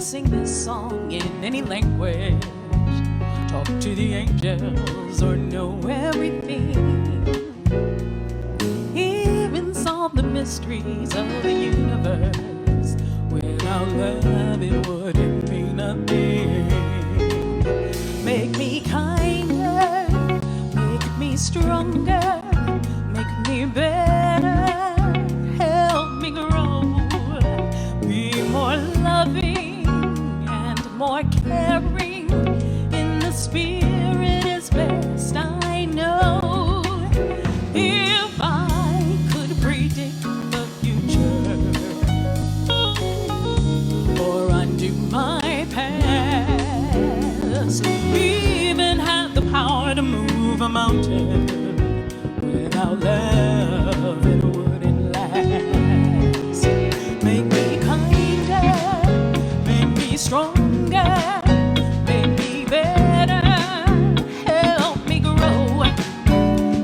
sing this song in any language, talk to the angels, or know everything, even solve the mysteries of the universe. Without love, it wouldn't mean a thing. Make me kinder, make me stronger, make me better, help me grow, be more loving and more caring. In the spirit is best, I know. If I could predict the future or undo my past, even have the power to move a mountain, without love it wouldn't last. Make me kinder, make me stronger, make me better, help me grow,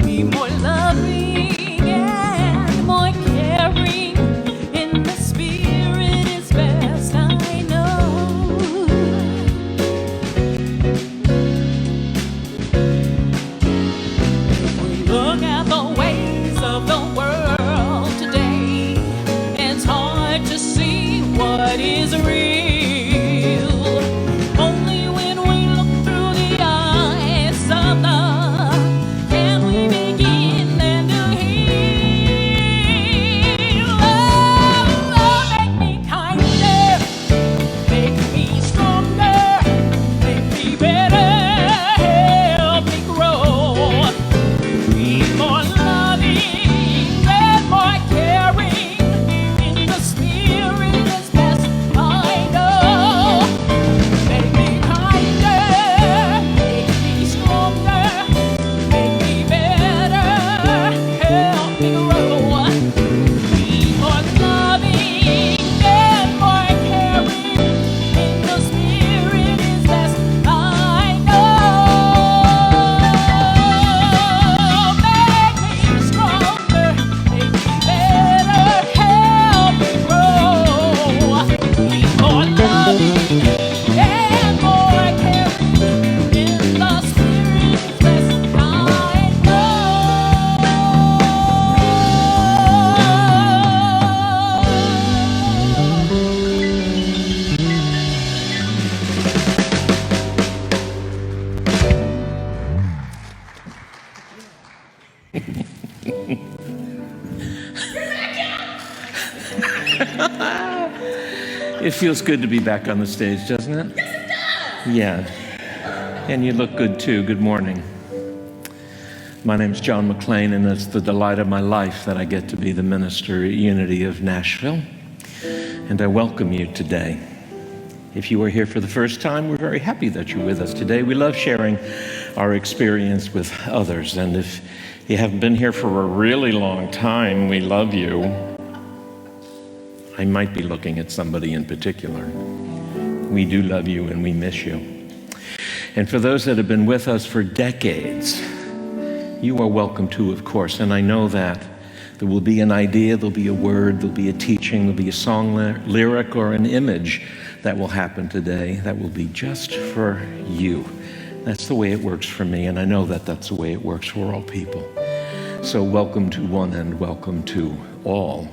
be more loving and more caring. In the spirit is best, I know. We look at the ways of the world today, it's hard to see what is real. Only when we look through the eyes of love can we begin and to heal. Oh, make me kinder, make me stronger, make me better, help me grow, be more loving and more caring. In the spirit is best, I know. Make me kinder, make me stronger, make me better, help me grow, be more loving and more caring. In the spirit is best, I know. Make me stronger, make me better, help me grow, be more loving and more caring. In the spirit is best, I It feels good to be back on the stage, doesn't it? Yes, it does! Yeah. And you look good too. Good morning. My name's John McLean, and it's the delight of my life that I get to be the minister at Unity of Nashville. And I welcome you today. If you are here for the first time, we're very happy that you're with us today. We love sharing our experience with others. And if you haven't been here for a really long time, we love you. I might be looking at somebody in particular. We do love you and we miss you. And for those that have been with us for decades, you are welcome too, of course. And I know that there will be an idea, there'll be a word, there'll be a teaching, there'll be a song lyric or an image that will happen today that will be just for you. That's the way it works for me, and I know that that's the way it works for all people. So welcome to one and welcome to all.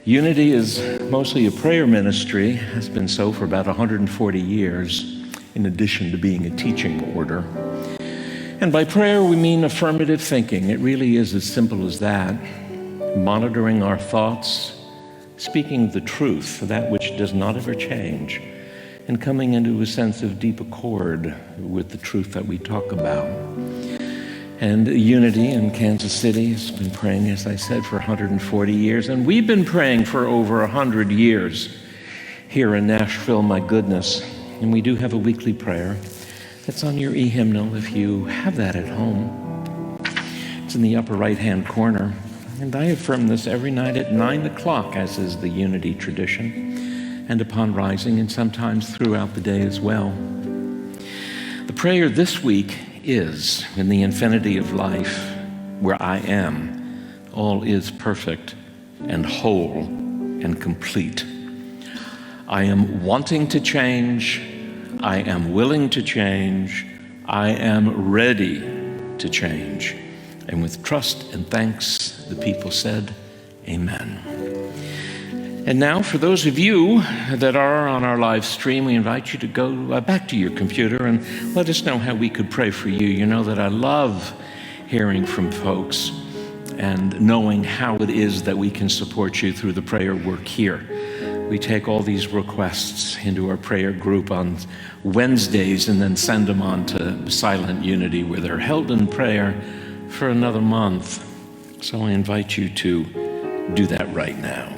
Unity is mostly a prayer ministry, has been so for about 140 years, in addition to being a teaching order. And by prayer, we mean affirmative thinking. It really is as simple as that. Monitoring our thoughts, speaking the truth, that which does not ever change, and coming into a sense of deep accord with the truth that we talk about. And Unity in Kansas City has been praying, as I said, for 140 years. And we've been praying for over 100 years here in Nashville, my goodness. And we do have a weekly prayer. It's on your e-hymnal if you have that at home. It's in the upper right-hand corner. And I affirm this every night at 9 o'clock, as is the Unity tradition, and upon rising, and sometimes throughout the day as well. The prayer this week is, in the infinity of life, where I am, all is perfect and whole and complete. I am wanting to change. I am willing to change. I am ready to change. And with trust and thanks, the people said, Amen. And now, for those of you that are on our live stream, we invite you to go back to your computer and let us know how we could pray for you. You know that I love hearing from folks and knowing how it is that we can support you through the prayer work here. We take all these requests into our prayer group on Wednesdays and then send them on to Silent Unity, where they're held in prayer for another month. So I invite you to do that right now.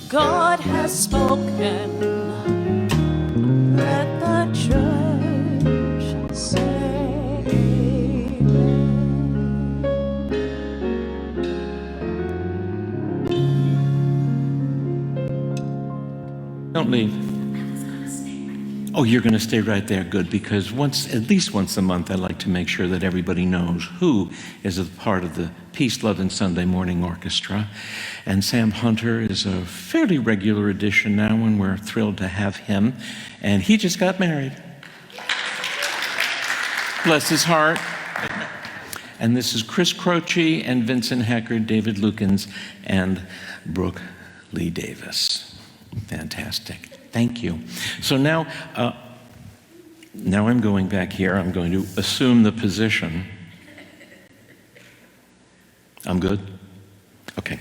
God has spoken. Let the church say amen. Don't leave. Oh, you're going to stay right there. Good, because at least once a month, I like to make sure that everybody knows who is a part of the Peace, Love, and Sunday Morning Orchestra. And Sam Hunter is a fairly regular addition now, and we're thrilled to have him. And he just got married. Bless his heart. And this is Chris Croce and Vincent Hecker, David Lukens, and Brooke Lee Davis. Fantastic. Thank you. So now I'm going back here. I'm going to assume the position. I'm good? Okay.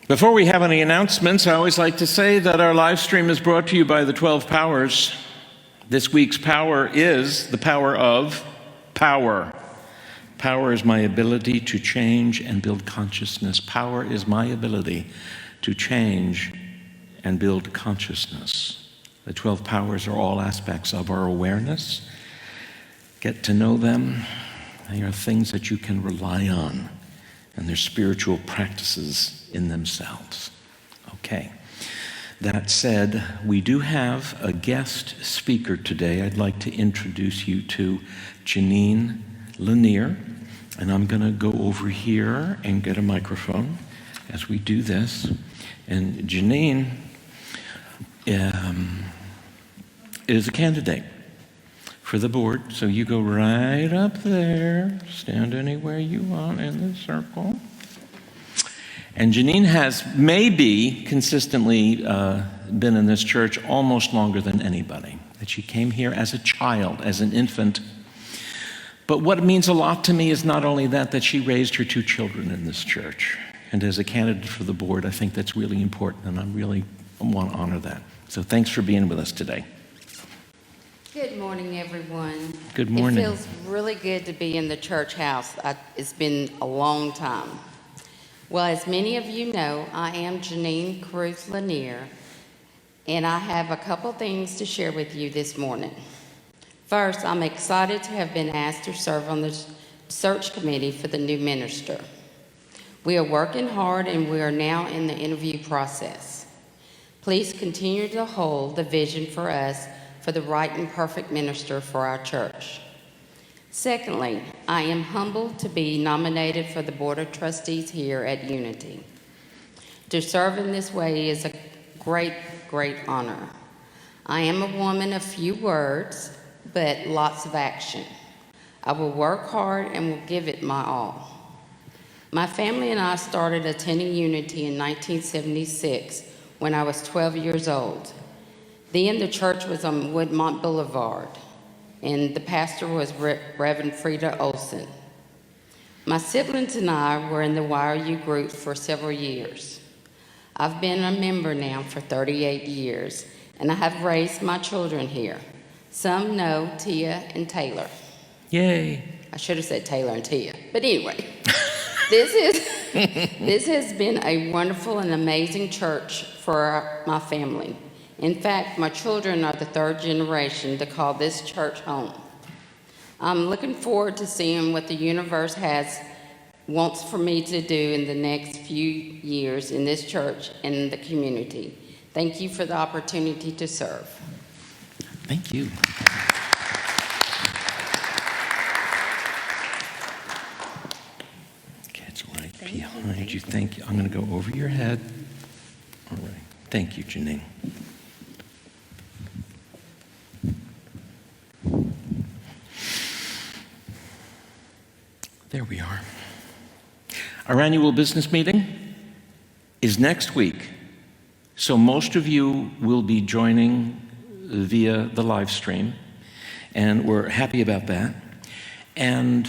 Before we have any announcements, I always like to say that our live stream is brought to you by the 12 Powers. This week's power is the power of power. Power is my ability to change and build consciousness. Power is my ability to change and build consciousness. The 12 powers are all aspects of our awareness. Get to know them. They are things that you can rely on, and they're spiritual practices in themselves. Okay. That said, we do have a guest speaker today. I'd like to introduce you to Janine Lanier, and I'm going to go over here and get a microphone as we do this. And Janine is a candidate for the board, so you go right up there, stand anywhere you want in the circle. And Janine has maybe consistently been in this church almost longer than anybody. That she came here as a child, as an infant. But what means a lot to me is not only that she raised her 2 children in this church. And as a candidate for the board, I think that's really important, and I really want to honor that. So thanks for being with us today. Good morning, everyone. Good morning. It feels really good to be in the church house. It's been a long time. Well, as many of you know, I am Janine Cruz Lanier, and I have a couple things to share with you this morning. First, I'm excited to have been asked to serve on the search committee for the new minister. We are working hard and we are now in the interview process. Please continue to hold the vision for us for the right and perfect minister for our church. Secondly, I am humbled to be nominated for the Board of Trustees here at Unity. To serve in this way is a great, great honor. I am a woman of few words, but lots of action. I will work hard and will give it my all. My family and I started attending Unity in 1976 when I was 12 years old. Then the church was on Woodmont Boulevard, and the pastor was Reverend Frida Olson. My siblings and I were in the YRU group for several years. I've been a member now for 38 years, and I have raised my children here. Some know Tia and Taylor. Yay. I should have said Taylor and Tia, but anyway. This has been a wonderful and amazing church for my family. In fact, my children are the third generation to call this church home. I'm looking forward to seeing what the universe wants for me to do in the next few years in this church and in the community. Thank you for the opportunity to serve. Thank you. Kids right behind you. Thank you. I'm going to go over your head. All right. Thank you, Janine. There we are. Our annual business meeting is next week. So most of you will be joining via the live stream, and we're happy about that. And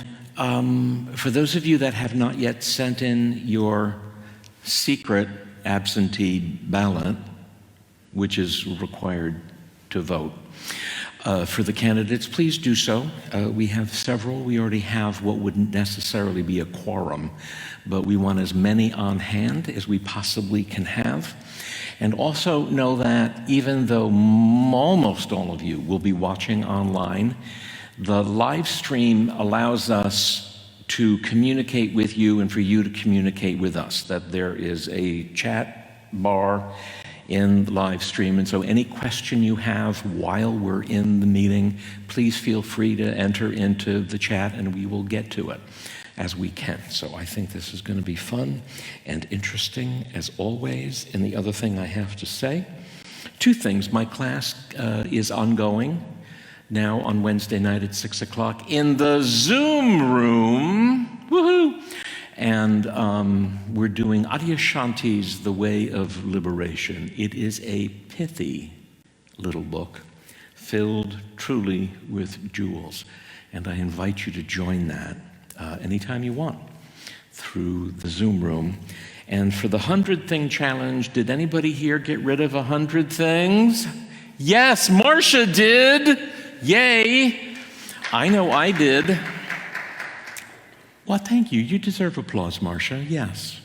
for those of you that have not yet sent in your secret absentee ballot, which is required to vote, for the candidates, please do so. We have several. We already have what wouldn't necessarily be a quorum, but we want as many on hand as we possibly can have. And also know that even though almost all of you will be watching online, the live stream allows us to communicate with you and for you to communicate with us, that there is a chat bar in the live stream. And so any question you have while we're in the meeting, please feel free to enter into the chat and we will get to it as we can. So I think this is going to be fun and interesting as always. And the other thing I have to say, two things. My class is ongoing now on Wednesday night at 6 o'clock in the Zoom room. Woohoo! And we're doing Adyashanti's The Way of Liberation. It is a pithy little book filled truly with jewels. And I invite you to join that anytime you want through the Zoom room. And for the 100-thing challenge, did anybody here get rid of 100 things? Yes, Marcia did. Yay. I know I did. Well, thank you. You deserve applause, Marcia. Yes.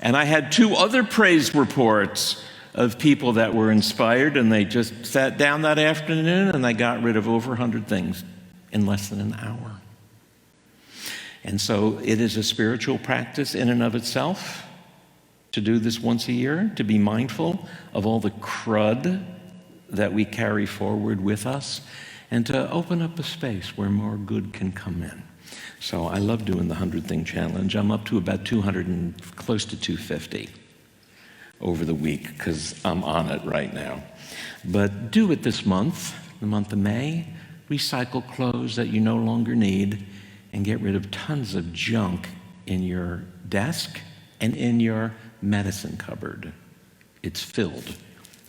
And I had 2 other praise reports of people that were inspired, and they just sat down that afternoon and they got rid of over 100 things in less than an hour. And so it is a spiritual practice in and of itself to do this once a year, to be mindful of all the crud that we carry forward with us, and to open up a space where more good can come in. So I love doing the 100-thing challenge. I'm up to about 200 and close to 250 over the week because I'm on it right now. But do it this month, the month of May. Recycle clothes that you no longer need and get rid of tons of junk in your desk and in your medicine cupboard. It's filled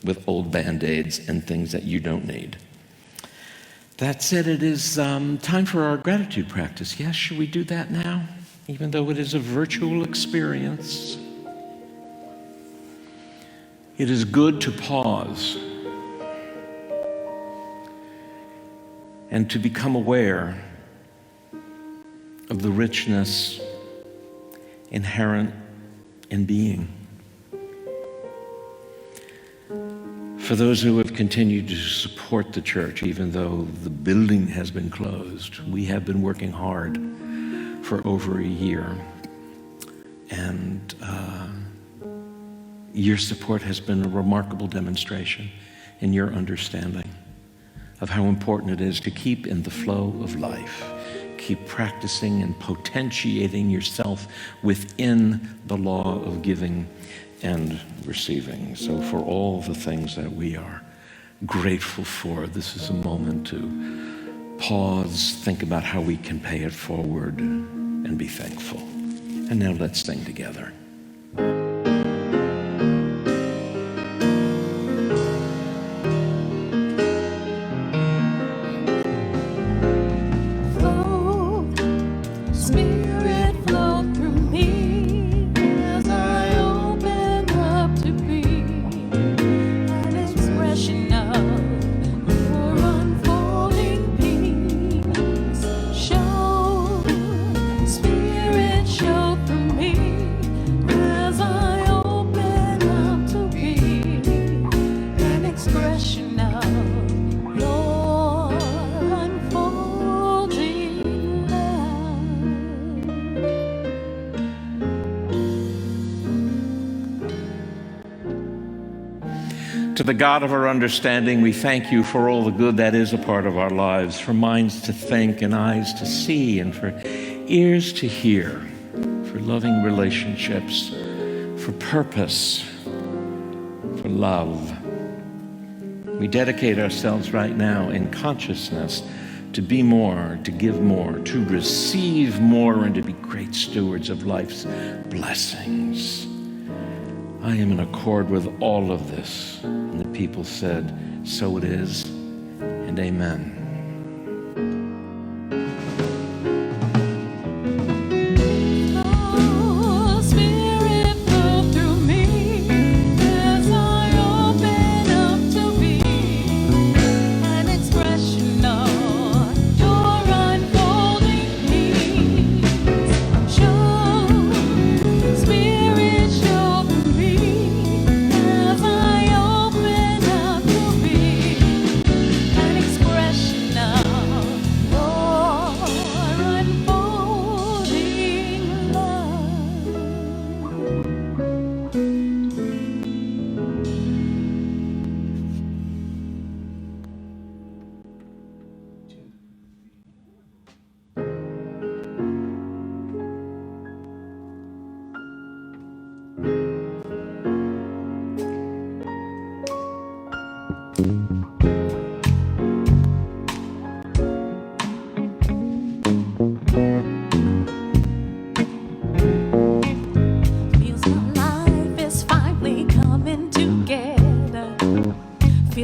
with old Band-Aids and things that you don't need. That said, it is time for our gratitude practice. Yes, should we do that now? Even though it is a virtual experience. It is good to pause and to become aware of the richness inherent in being. For those who have continued to support the church, even though the building has been closed, we have been working hard for over a year. And your support has been a remarkable demonstration in your understanding of how important it is to keep in the flow of life, keep practicing and potentiating yourself within the law of giving and receiving. So for all the things that we are grateful for, this is a moment to pause, think about how we can pay it forward, and be thankful. And now let's sing together. To the God of our understanding, we thank you for all the good that is a part of our lives, for minds to think and eyes to see and for ears to hear, for loving relationships, for purpose, for love. We dedicate ourselves right now in consciousness to be more, to give more, to receive more, and to be great stewards of life's blessings. I am in accord with all of this. And the people said, so it is, and amen.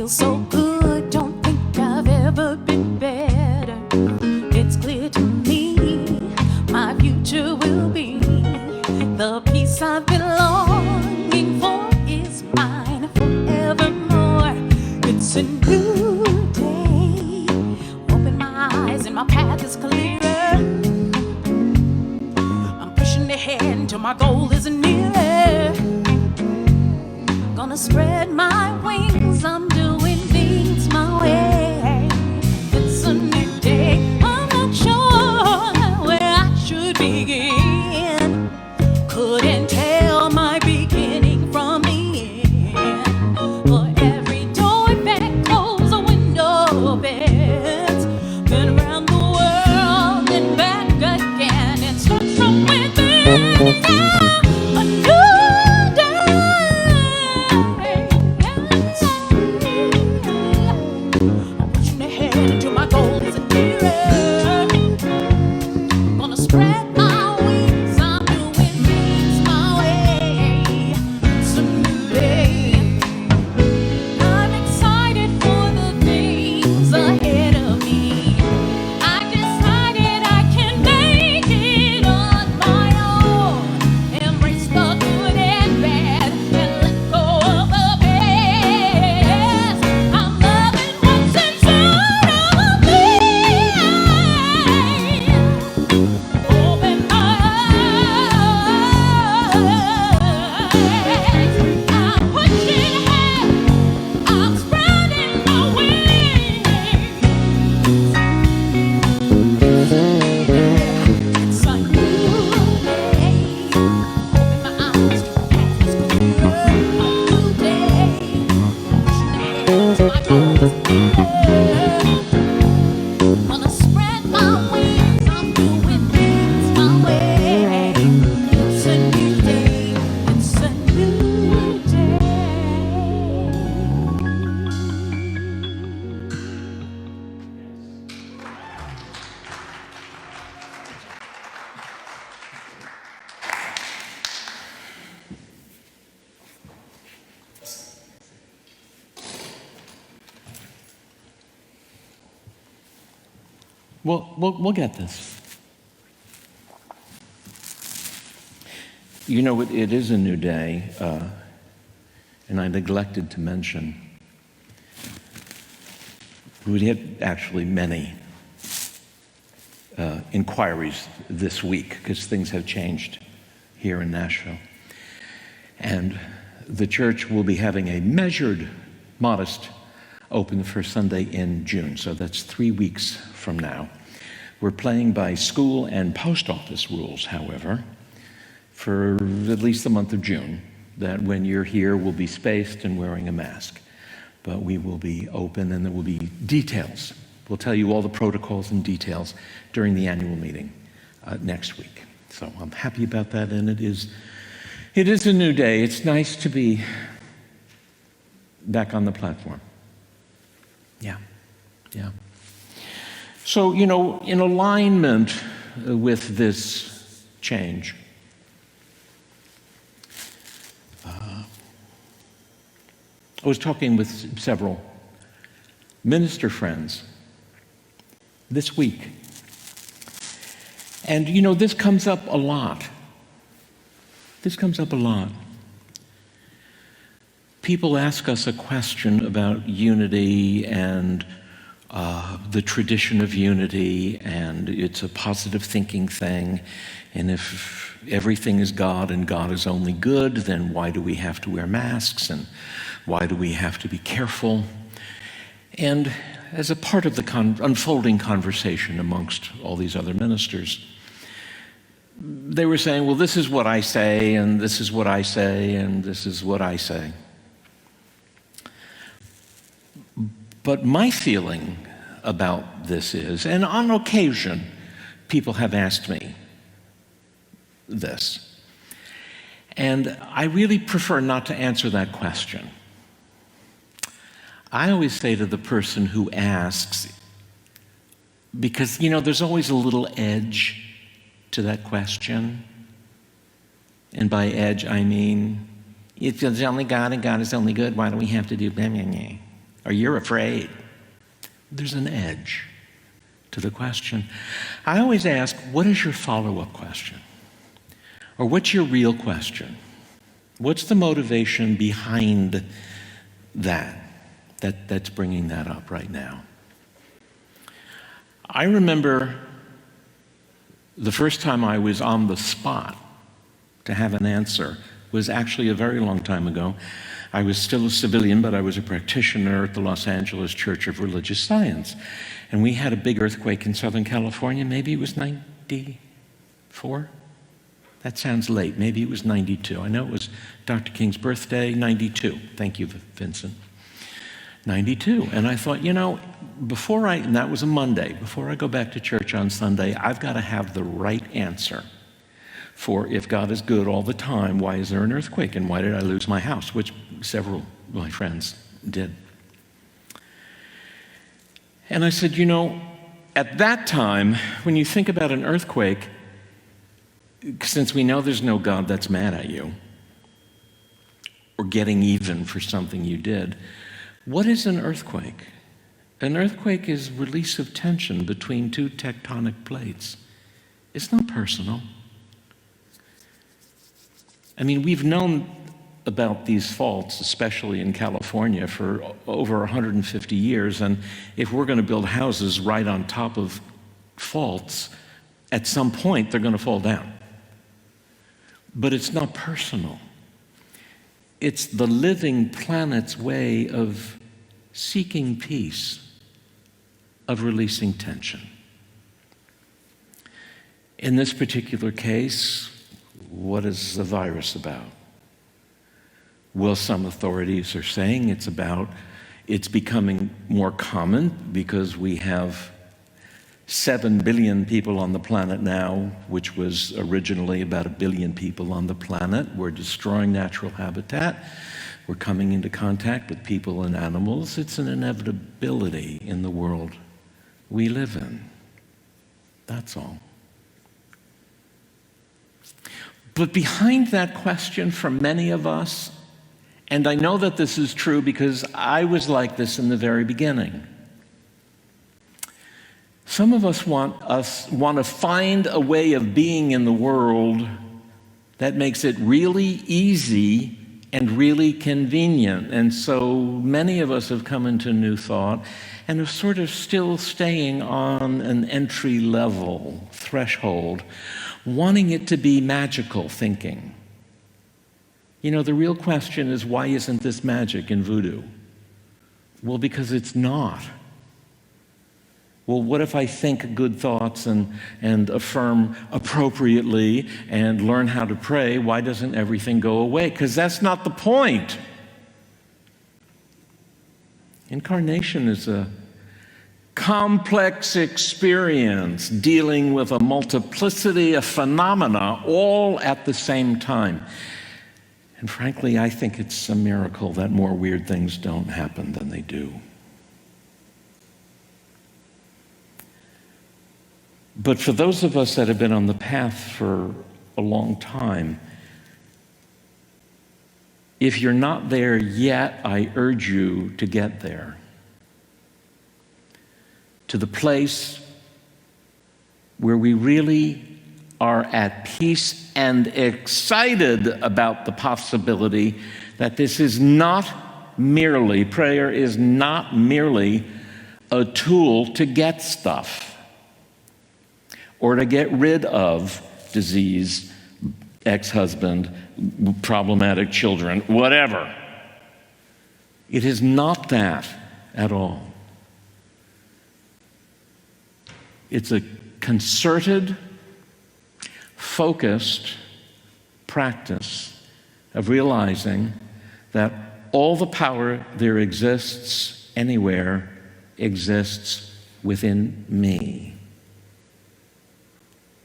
So good, don't think I've ever been better. It's clear to me, my future will be the peace I've been longing for is mine forevermore. It's a new day, open my eyes and my path is clear. I'm pushing ahead until my goal is nearer. Gonna spread my wings, I'm doing things my way. It's a new day, I'm not sure where I should begin. Couldn't tell my beginning from the end. For every door that closes, a window opens. Been around the world and back again. It starts from within. A new day. We'll get this. You know, it is a new day, and I neglected to mention, we had actually many inquiries this week because things have changed here in Nashville. And the church will be having a measured, modest open the first Sunday in June, so that's 3 weeks from now. We're playing by school and post office rules, however, for at least the month of June, that when you're here, we'll be spaced and wearing a mask. But we will be open, and there will be details. We'll tell you all the protocols and details during the annual meeting next week. So I'm happy about that, and it is a new day. It's nice to be back on the platform. Yeah. So, you know, in alignment with this change, I was talking with several minister friends this week. And, you know, this comes up a lot. People ask us a question about unity and the tradition of unity, and it's a positive thinking thing. And if everything is God and God is only good, then why do we have to wear masks, and why do we have to be careful? And as a part of the unfolding conversation amongst all these other ministers, they were saying, well, this is what I say, and this is what I say, and this is what I say. But my feeling about this is, and on occasion, people have asked me this, and I really prefer not to answer that question. I always say to the person who asks, because, you know, there's always a little edge to that question. And by edge, I mean, if there's only God and God is only good, why do we have to do blah, blah, blah? Or you're afraid. There's an edge to the question. I always ask, what is your follow-up question? Or what's your real question? What's the motivation behind that's bringing that up right now? I remember the first time I was on the spot to have an answer was actually a very long time ago. I was still a civilian, but I was a practitioner at the Los Angeles Church of Religious Science. And we had a big earthquake in Southern California. Maybe it was 94? That sounds late. Maybe it was 92. I know it was Dr. King's birthday, 92. Thank you, Vincent. 92. And I thought, you know, and that was a Monday, before I go back to church on Sunday, I've got to have the right answer for if God is good all the time, why is there an earthquake? And why did I lose my house? Which several of my friends did. And I said, you know, at that time, when you think about an earthquake, since we know there's no God that's mad at you or getting even for something you did, what is an earthquake? An earthquake is release of tension between two tectonic plates. It's not personal. I mean, we've known about these faults, especially in California, for over 150 years, and if we're going to build houses right on top of faults, at some point they're going to fall down. But it's not personal. It's the living planet's way of seeking peace, of releasing tension. In this particular case, what is the virus about? Well, some authorities are saying it's becoming more common because we have 7 billion people on the planet now, which was originally about 1 billion people on the planet. We're destroying natural habitat. We're coming into contact with people and animals. It's an inevitability in the world we live in. That's all. But behind that question for many of us, and I know that this is true because I was like this in the very beginning, Some of us want to find a way of being in the world that makes it really easy and really convenient. And so many of us have come into New Thought and are sort of still staying on an entry-level threshold, wanting it to be magical thinking. You know, the real question is, why isn't this magic in voodoo? Well, because it's not. Well, what if I think good thoughts and affirm appropriately and learn how to pray? Why doesn't everything go away? Because that's not the point. Incarnation is a complex experience dealing with a multiplicity of phenomena all at the same time. And frankly, I think it's a miracle that more weird things don't happen than they do. But for those of us that have been on the path for a long time, if you're not there yet, I urge you to get there. To the place where we really are at peace and excited about the possibility that this is not merely, prayer is not merely a tool to get stuff or to get rid of disease, ex-husband, problematic children, whatever. It is not that at all. It's a concerted, focused practice of realizing that all the power there exists anywhere exists within me.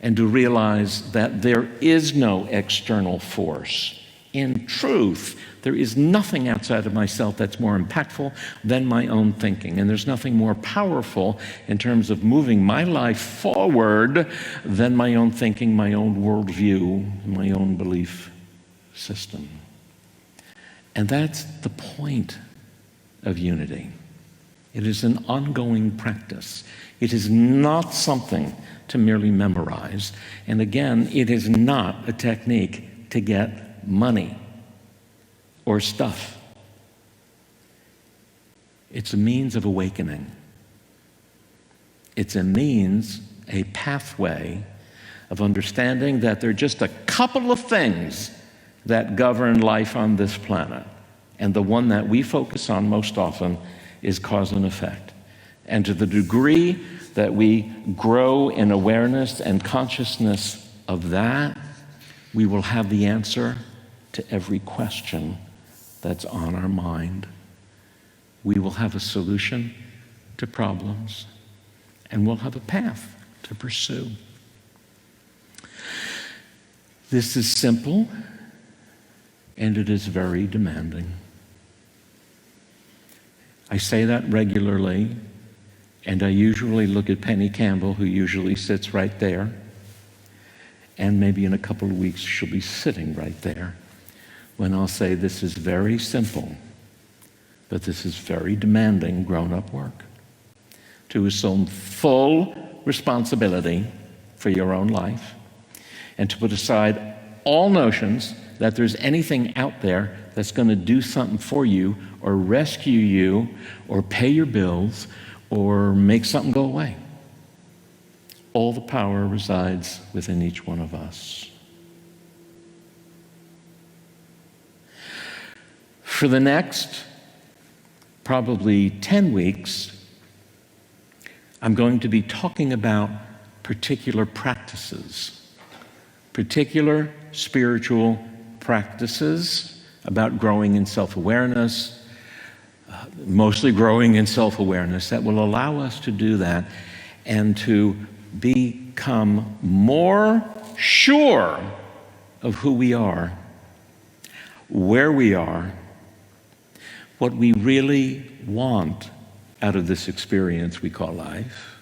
And to realize that there is no external force. In truth, there is nothing outside of myself that's more impactful than my own thinking. And there's nothing more powerful in terms of moving my life forward than my own thinking, my own worldview, my own belief system. And that's the point of unity. It is an ongoing practice. It is not something to merely memorize. And again, it is not a technique to get money or stuff. It's a means of awakening. It's a means, a pathway of understanding that there are just a couple of things that govern life on this planet. And the one that we focus on most often is cause and effect. And to the degree that we grow in awareness and consciousness of that, we will have the answer to every question that's on our mind. We will have a solution to problems, and we'll have a path to pursue. This is simple, and it is very demanding. I say that regularly, and I usually look at Penny Campbell, who usually sits right there, and maybe in a couple of weeks she'll be sitting right there, when I'll say this is very simple, but this is very demanding grown-up work. To assume full responsibility for your own life, and to put aside all notions that there's anything out there that's going to do something for you or rescue you or pay your bills or make something go away. All the power resides within each one of us. For the next probably 10 weeks, I'm going to be talking about particular practices, particular spiritual practices about growing in self-awareness, mostly growing in self-awareness that will allow us to do that and to become more sure of who we are, where we are, what we really want out of this experience we call life,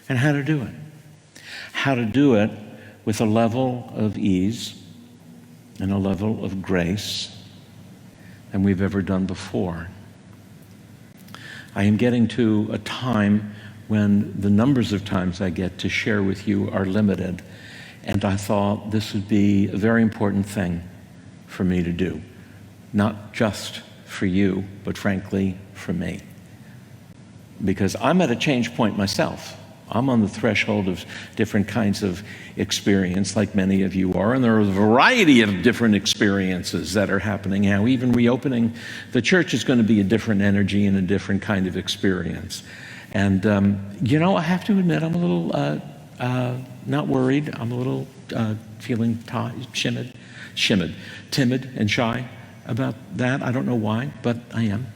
and how to do it. How to do it with a level of ease and a level of grace than we've ever done before. I am getting to a time when the numbers of times I get to share with you are limited. And I thought this would be a very important thing for me to do, not just for you, but frankly, for me. Because I'm at a change point myself. I'm on the threshold of different kinds of experience, like many of you are, and there are a variety of different experiences that are happening now. Even reopening the church is going to be a different energy and a different kind of experience. And, I have to admit, I'm a little not worried. I'm a little feeling timid and shy about that. I don't know why, but I am.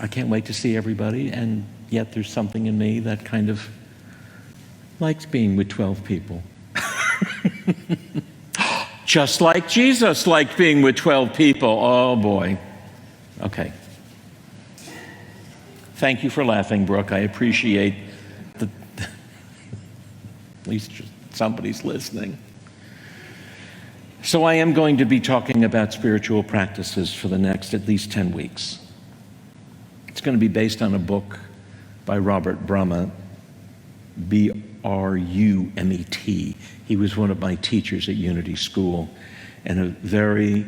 I can't wait to see everybody, and yet there's something in me that kind of likes being with 12 people. Just like Jesus liked being with 12 people. Oh, boy. Okay. Thank you for laughing, Brooke. I appreciate at least somebody's listening. So I am going to be talking about spiritual practices for the next at least 10 weeks. It's going to be based on a book by Robert Brumet, B-R-U-M-E-T. He was one of my teachers at Unity School and a very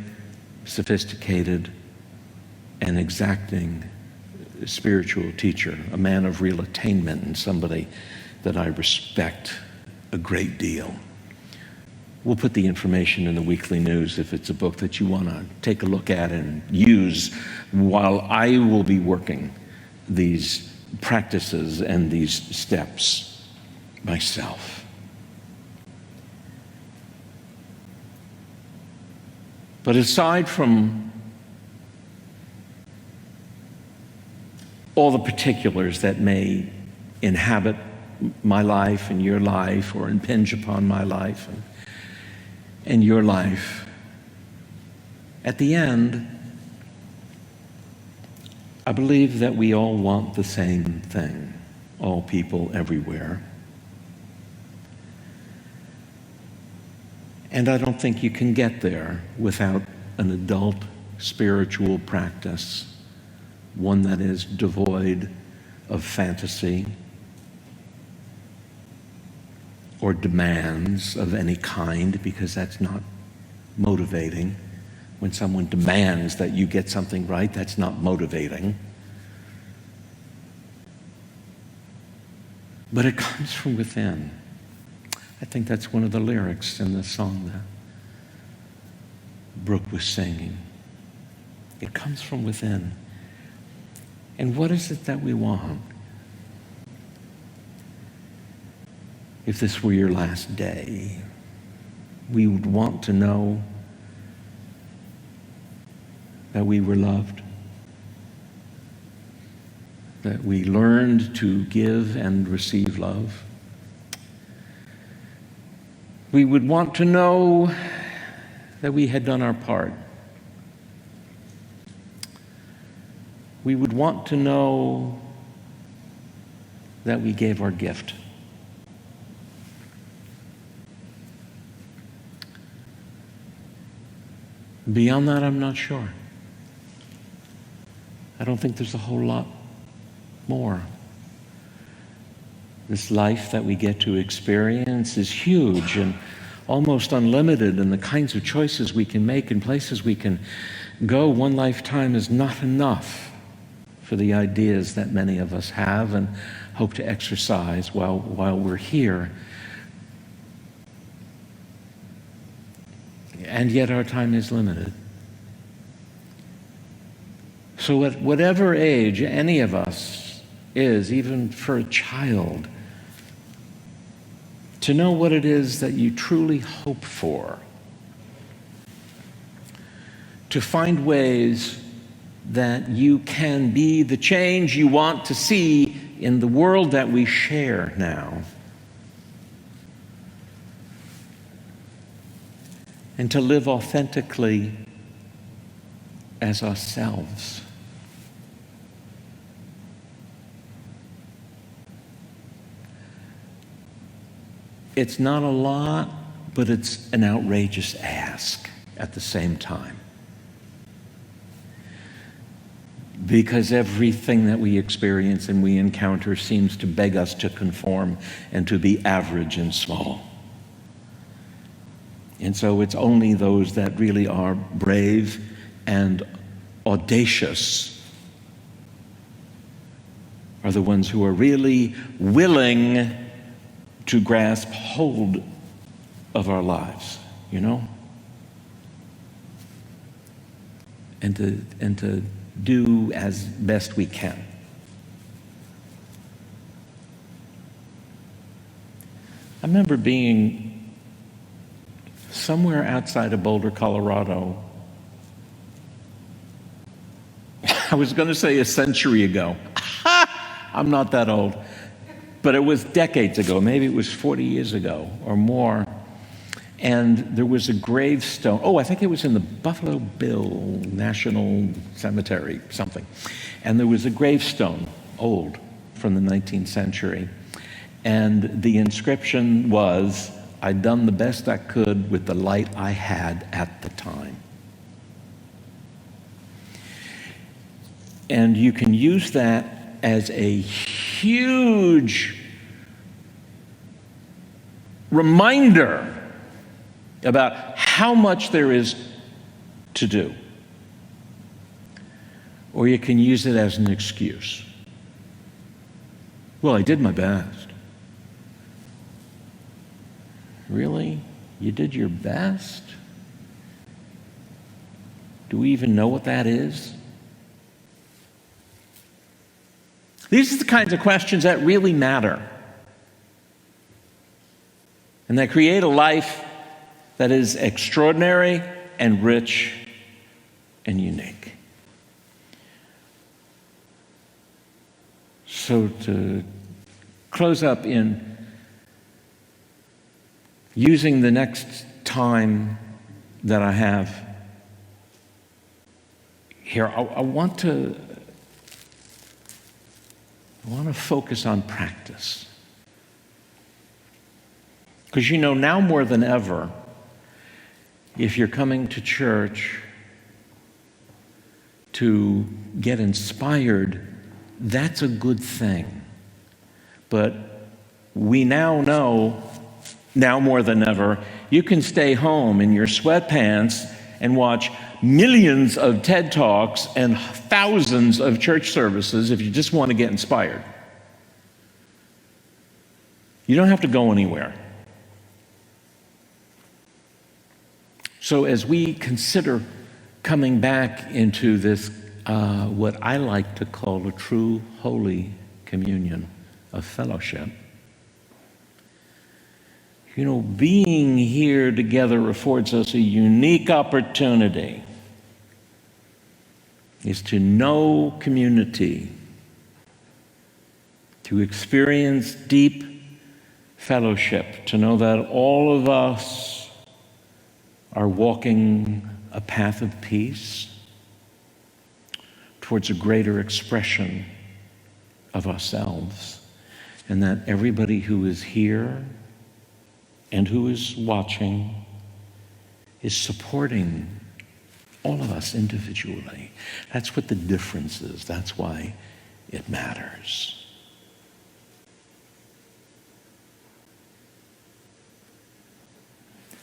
sophisticated and exacting spiritual teacher, a man of real attainment and somebody that I respect a great deal. We'll put the information in the weekly news if it's a book that you want to take a look at and use while I will be working these practices and these steps myself. But aside from all the particulars that may inhabit my life and your life or impinge upon my life and your life, at the end, I believe that we all want the same thing, all people everywhere. And I don't think you can get there without an adult spiritual practice, one that is devoid of fantasy or demands of any kind, because that's not motivating. When someone demands that you get something right, that's not motivating. But it comes from within. I think that's one of the lyrics in the song that Brooke was singing. It comes from within. And what is it that we want? If this were your last day, we would want to know that we were loved, that we learned to give and receive love. We would want to know that we had done our part. We would want to know that we gave our gift. Beyond that, I'm not sure. I don't think there's a whole lot more. This life that we get to experience is huge and almost unlimited, and the kinds of choices we can make and places we can go. One lifetime is not enough for the ideas that many of us have and hope to exercise while we're here. And yet our time is limited. So at whatever age any of us is, even for a child, to know what it is that you truly hope for, to find ways that you can be the change you want to see in the world that we share now, and to live authentically as ourselves. It's not a lot, but it's an outrageous ask at the same time. because everything that we experience and we encounter seems to beg us to conform and to be average and small. And so it's only those that really are brave and audacious are the ones who are really willing to grasp hold of our lives, you know? And to do as best we can. I remember being somewhere outside of Boulder, Colorado. I was going to say a century ago. I'm not that old. But it was decades ago. Maybe it was 40 years ago or more. And there was a gravestone. Oh, I think it was in the Buffalo Bill National Cemetery, something. And there was a gravestone, old, from the 19th century. And the inscription was, "I'd done the best I could with the light I had at the time." And you can use that as a huge reminder about how much there is to do. Or you can use it as an excuse. Well, I did my best. Really? You did your best? Do we even know what that is? These are the kinds of questions that really matter. And that create a life that is extraordinary and rich and unique. So to close up in using the next time that I have here, I want to focus on practice. Because you know, now more than ever, if you're coming to church to get inspired, that's a good thing. But we now know, now more than ever, you can stay home in your sweatpants and watch millions of TED Talks and thousands of church services if you just want to get inspired. You don't have to go anywhere. So as we consider coming back into this, what I like to call a true holy communion of fellowship, you know, being here together affords us a unique opportunity is to know community, to experience deep fellowship, to know that all of us are walking a path of peace towards a greater expression of ourselves, and that everybody who is here and who is watching is supporting all of us individually. That's what the difference is. That's why it matters.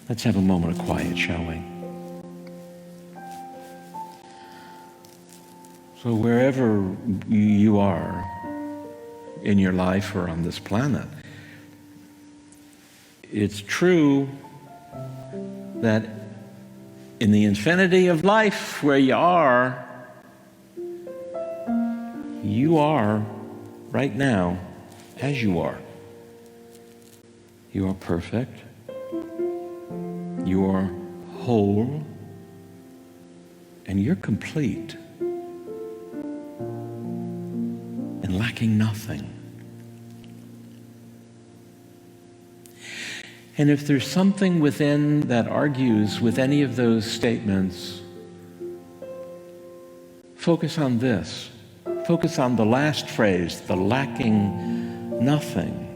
Let's have a moment of quiet, shall we? So wherever you are in your life or on this planet, it's true that in the infinity of life where you are right now as you are. You are perfect. You are whole. And you're complete. And lacking nothing. And if there's something within that argues with any of those statements, focus on this. Focus on the last phrase, the lacking nothing.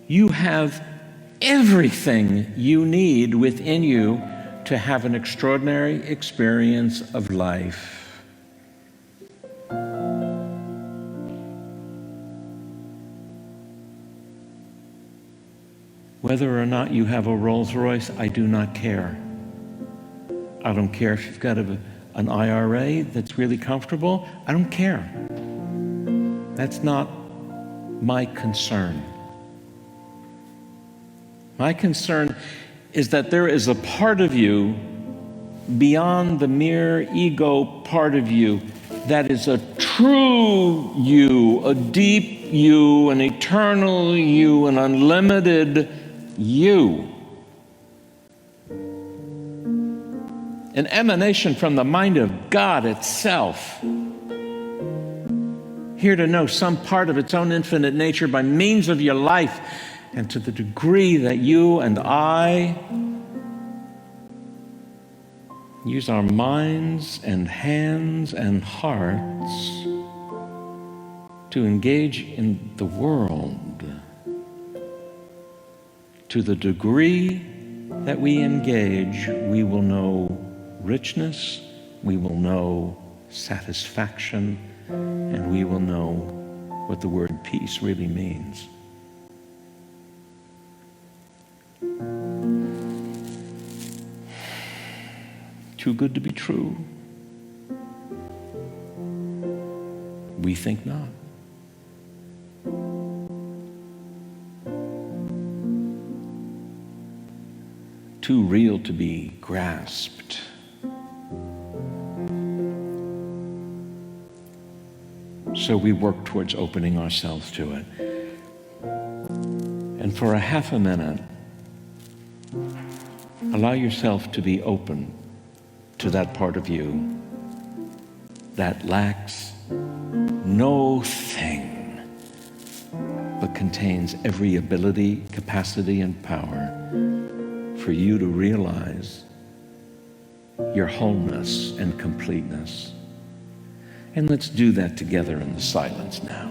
You have everything you need within you to have an extraordinary experience of life. Whether or not you have a Rolls Royce, I do not care. I don't care if you've got an IRA that's really comfortable. I don't care. That's not my concern. My concern is that there is a part of you beyond the mere ego part of you that is a true you, a deep you, an eternal you, an unlimited you. An emanation from the mind of God itself, here to know some part of its own infinite nature by means of your life, and to the degree that you and I use our minds and hands and hearts to engage in the world. To the degree that we engage, we will know richness, we will know satisfaction, and we will know what the word peace really means. Too good to be true? We think not. Too real to be grasped. So we work towards opening ourselves to it. And for a half a minute, allow yourself to be open to that part of you that lacks no thing but contains every ability, capacity, and power for you to realize your wholeness and completeness. And let's do that together in the silence now.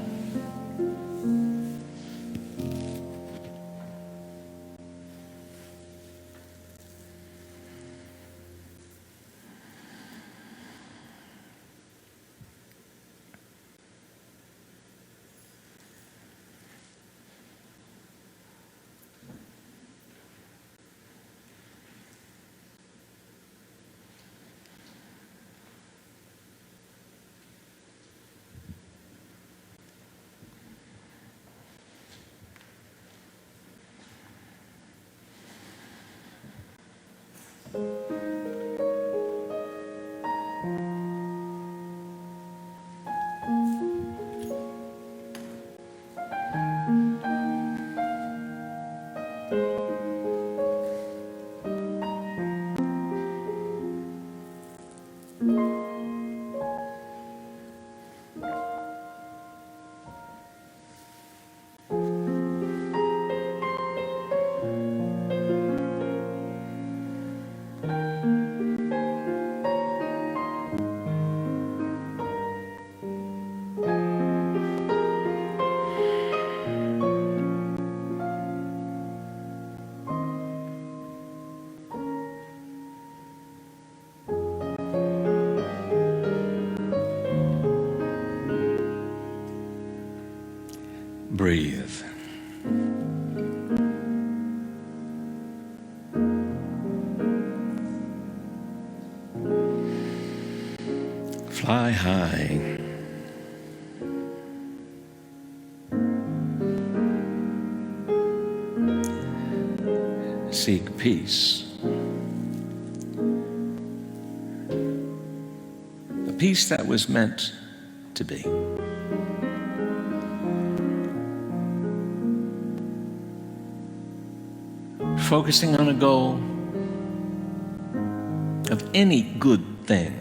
Breathe. Fly high. Seek peace. A peace that was meant to be. Focusing on a goal of any good thing,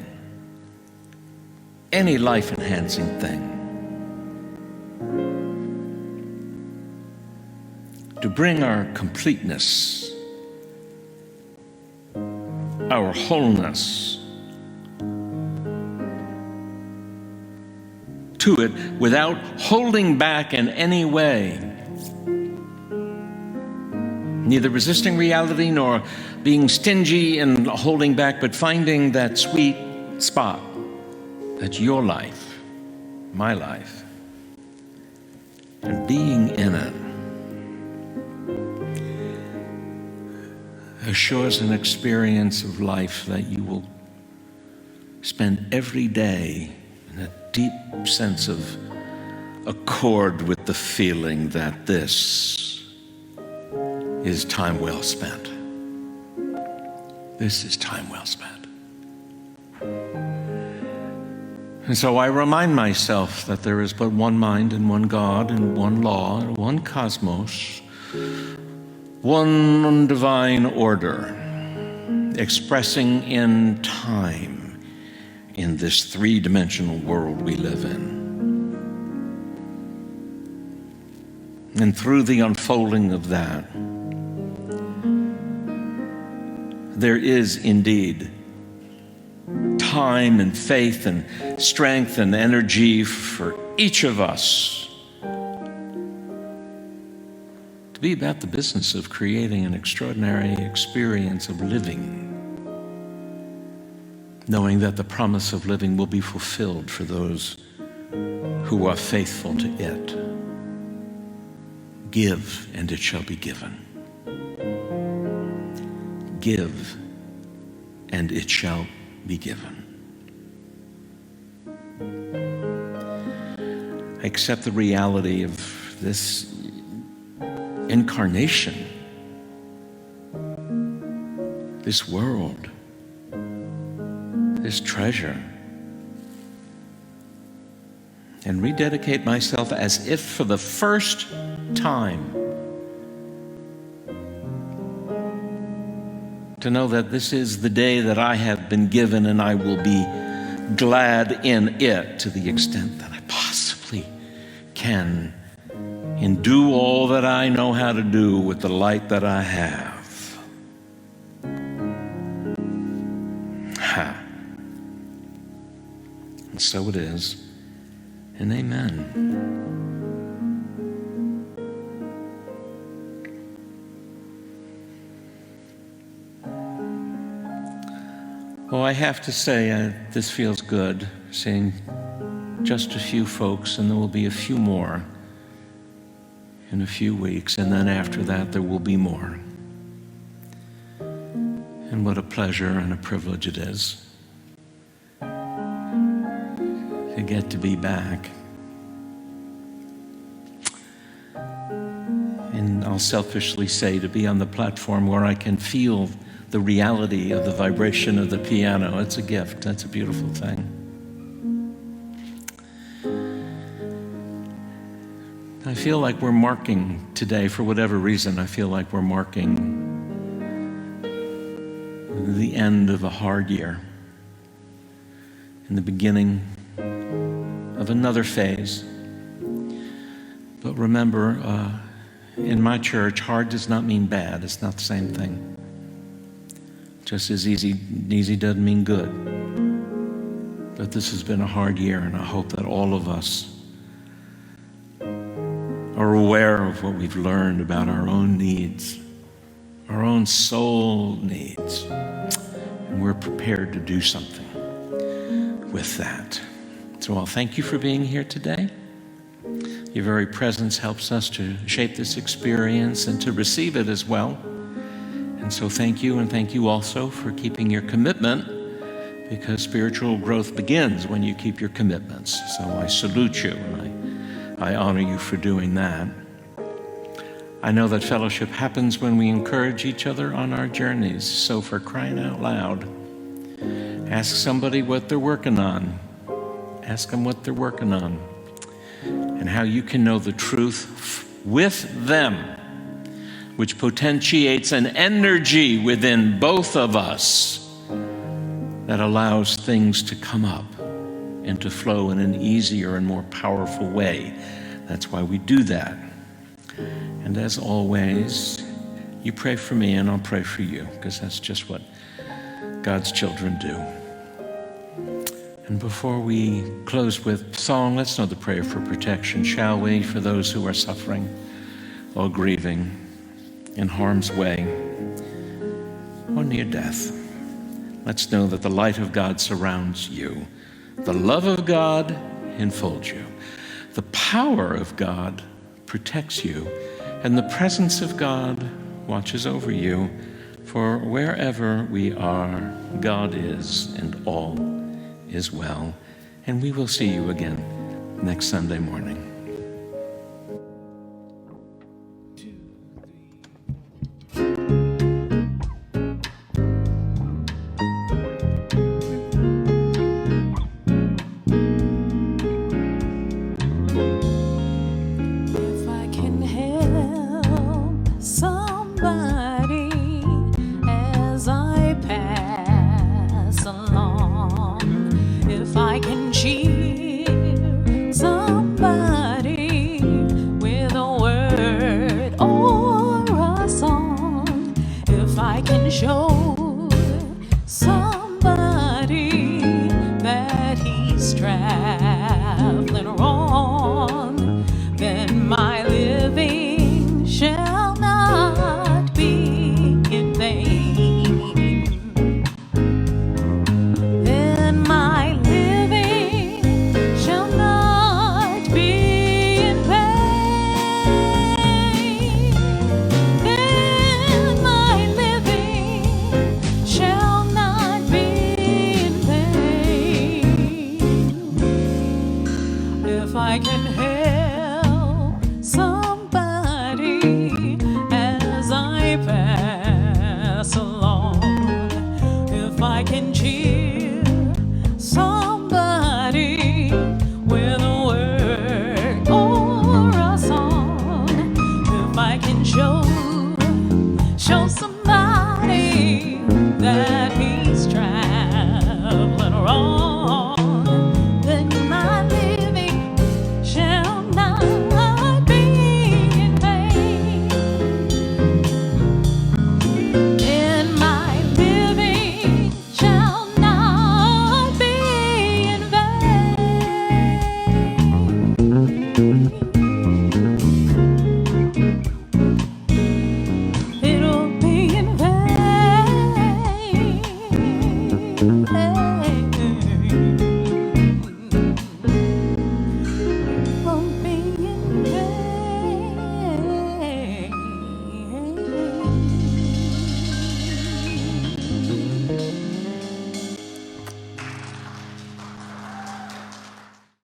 any life-enhancing thing, to bring our completeness, our wholeness to it without holding back in any way, neither resisting reality nor being stingy and holding back, but finding that sweet spot that's your life, my life, and being in it assures an experience of life that you will spend every day in a deep sense of accord with the feeling that this is time well spent. This is time well spent. And so I remind myself that there is but one mind and one God and one law and one cosmos, one divine order expressing in time in this three-dimensional world we live in. And through the unfolding of that, there is indeed time and faith and strength and energy for each of us to be about the business of creating an extraordinary experience of living, knowing that the promise of living will be fulfilled for those who are faithful to it. Give, and it shall be given. Give, and it shall be given. I accept the reality of this incarnation, this world, this treasure, and rededicate myself as if for the first time to know that this is the day that I have been given, and I will be glad in it to the extent that I possibly can, and do all that I know how to do with the light that I have. And so it is, and amen. Well, I have to say, this feels good, seeing just a few folks, and there will be a few more in a few weeks, and then after that there will be more. And what a pleasure and a privilege it is to get to be back. And I'll selfishly say, to be on the platform where I can feel the reality of the vibration of the piano. It's a gift. That's a beautiful thing. I feel like we're marking today, for whatever reason, I feel like we're marking the end of a hard year and the beginning of another phase. But remember, in my church, hard does not mean bad. It's not the same thing. Just as easy doesn't mean good. But this has been a hard year, and I hope that all of us are aware of what we've learned about our own needs, our own soul needs, and we're prepared to do something with that. So I'll thank you for being here today. Your very presence helps us to shape this experience and to receive it as well. And so thank you, and thank you also for keeping your commitment, because spiritual growth begins when you keep your commitments. So I salute you, and I honor you for doing that. I know that fellowship happens when we encourage each other on our journeys. So for crying out loud, ask somebody what they're working on. Ask them what they're working on, and how you can know the truth with them, which potentiates an energy within both of us that allows things to come up and to flow in an easier and more powerful way. That's why we do that. And as always, you pray for me and I'll pray for you, because that's just what God's children do. And before we close with song, let's know the prayer for protection, shall we, for those who are suffering or grieving in harm's way. or near death, let's know that the light of God surrounds you. The love of God enfolds you. The power of God protects you. And the presence of God watches over you. For wherever we are, God is, and all is well. And we will see you again next Sunday morning.